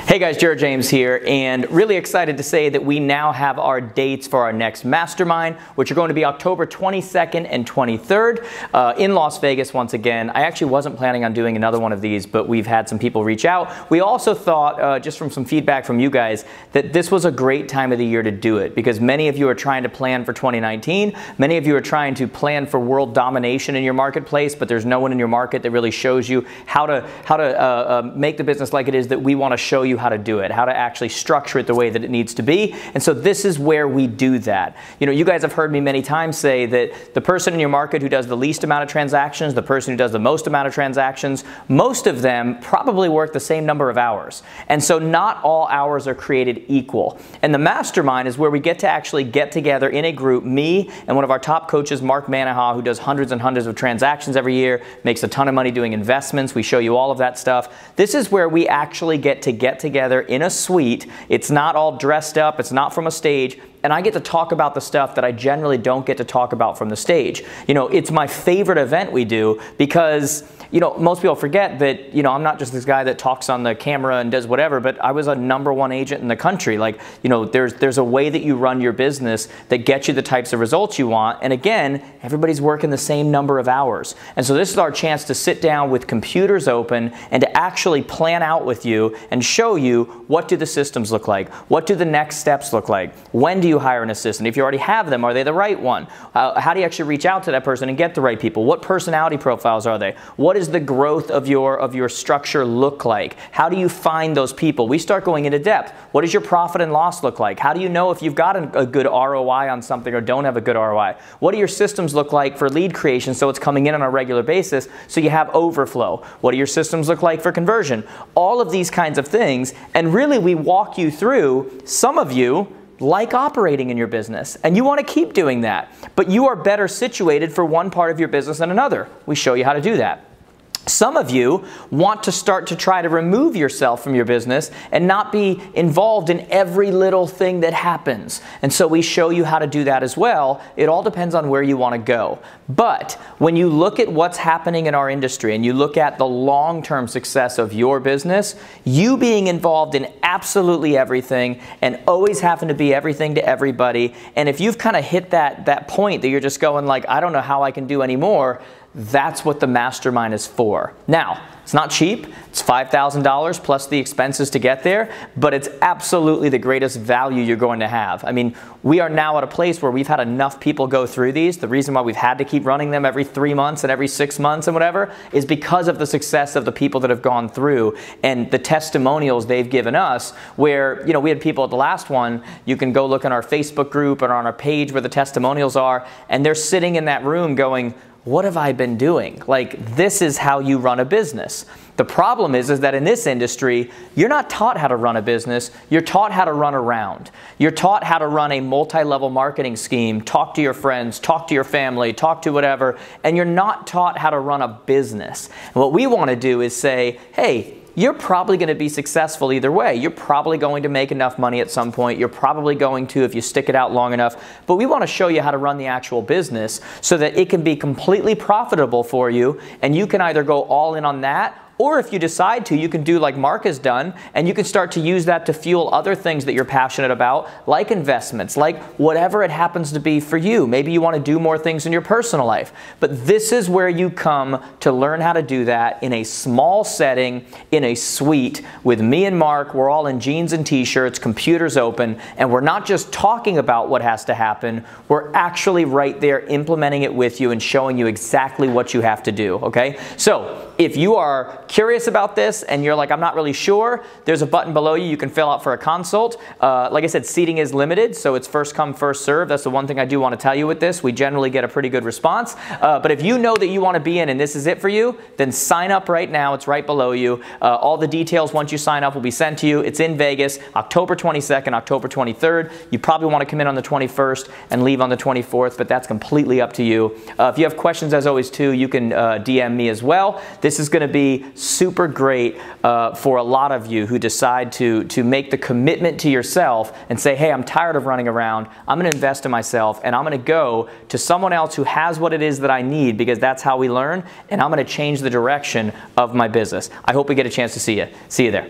Hey guys, Jared James here, and really excited to say that we now have our dates for our next Mastermind, which are going to be October 22nd and 23rd in Las Vegas once again. I actually wasn't planning on doing another one of these, but we've had some people reach out. We also thought, just from some feedback from you guys, that this was a great time of the year to do it, because many of you are trying to plan for 2019. Many of you are trying to plan for world domination in your marketplace, but there's no one in your market that really shows you how to make the business like it is that we want to show you how to do it, how to actually structure it the way that it needs to be. And so this is where we do that. You know, you guys have heard me many times say that the person in your market who does the least amount of transactions, the person who does the most amount of transactions, most of them probably work the same number of hours. And so not all hours are created equal. And the Mastermind is where we get to actually get together in a group, me and one of our top coaches, Mark Manahaw, who does hundreds and hundreds of transactions every year, makes a ton of money doing investments. We show you all of that stuff. This is where we actually get together in a suite. It's not all dressed up. It's not from a stage. And I get to talk about the stuff that I generally don't get to talk about from the stage. You know, it's my favorite event we do because, you know, most people forget that, you know, I'm not just this guy that talks on the camera and does whatever, but I was a #1 agent in the country. Like, you know, there's a way that you run your business that gets you the types of results you want. And again, everybody's working the same number of hours. And so this is our chance to sit down with computers open and to actually plan out with you and show you, what do the systems look like? What do the next steps look like? When do you hire an assistant? If you already have them, are they the right one? How do you actually reach out to that person and get the right people? What personality profiles are they? What does the growth of your structure look like? How do you find those people? We start going into depth. What does your profit and loss look like? How do you know if you've got a good ROI on something or don't have a good ROI? What do your systems look like for lead creation so it's coming in on a regular basis so you have overflow? What do your systems look like for conversion? All of these kinds of things, and really we walk you through. Some of you like operating in your business, and you want to keep doing that, but you are better situated for one part of your business than another. We show you how to do that. Some of you want to start to try to remove yourself from your business and not be involved in every little thing that happens. And so we show you how to do that as well. It all depends on where you want to go. But when you look at what's happening in our industry and you look at the long-term success of your business, you being involved in absolutely everything and always having to be everything to everybody, and if you've kind of hit that point that you're just going like, I don't know how I can do any more, that's what the Mastermind is for. Now, it's not cheap. It's $5,000 plus the expenses to get there, but it's absolutely the greatest value you're going to have. I mean, we are now at a place where we've had enough people go through these. The reason why we've had to keep running them every 3 months and every 6 months and whatever is because of the success of the people that have gone through and the testimonials they've given us, where, you know, we had people at the last one. You can go look in our Facebook group or on our page where the testimonials are, and they're sitting in that room going, what have I been doing? Like, this is how you run a business. The problem is that in this industry, you're not taught how to run a business. You're taught how to run around. You're taught how to run a multi-level marketing scheme, talk to your friends, talk to your family, talk to whatever, and you're not taught how to run a business. And what we want to do is say, hey, you're probably going to be successful either way. You're probably going to make enough money at some point. You're probably going to if you stick it out long enough. But we want to show you how to run the actual business so that it can be completely profitable for you, and you can either go all in on that, or if you decide to, you can do like Mark has done, and you can start to use that to fuel other things that you're passionate about, like investments, like whatever it happens to be for you. Maybe you want to do more things in your personal life. But this is where you come to learn how to do that in a small setting, in a suite with me and Mark. We're all in jeans and t-shirts, computers open, and we're not just talking about what has to happen. We're actually right there implementing it with you and showing you exactly what you have to do, okay? So if you are curious about this and you're like, I'm not really sure, there's a button below you. You can fill out for a consult. Like I said, seating is limited, so it's first come, first serve. That's the one thing I do want to tell you with this. We generally get a pretty good response. But if you know that you want to be in and this is it for you, then sign up right now. It's right below you. All the details once you sign up will be sent to you. It's in Vegas, October 22nd, October 23rd. You probably want to come in on the 21st and leave on the 24th, but that's completely up to you. If you have questions, as always, too, you can DM me as well. This is going to be super great for a lot of you who decide to make the commitment to yourself and say, hey, I'm tired of running around. I'm going to invest in myself, and I'm going to go to someone else who has what it is that I need, because that's how we learn, and I'm going to change the direction of my business. I hope we get a chance to see you. See you there.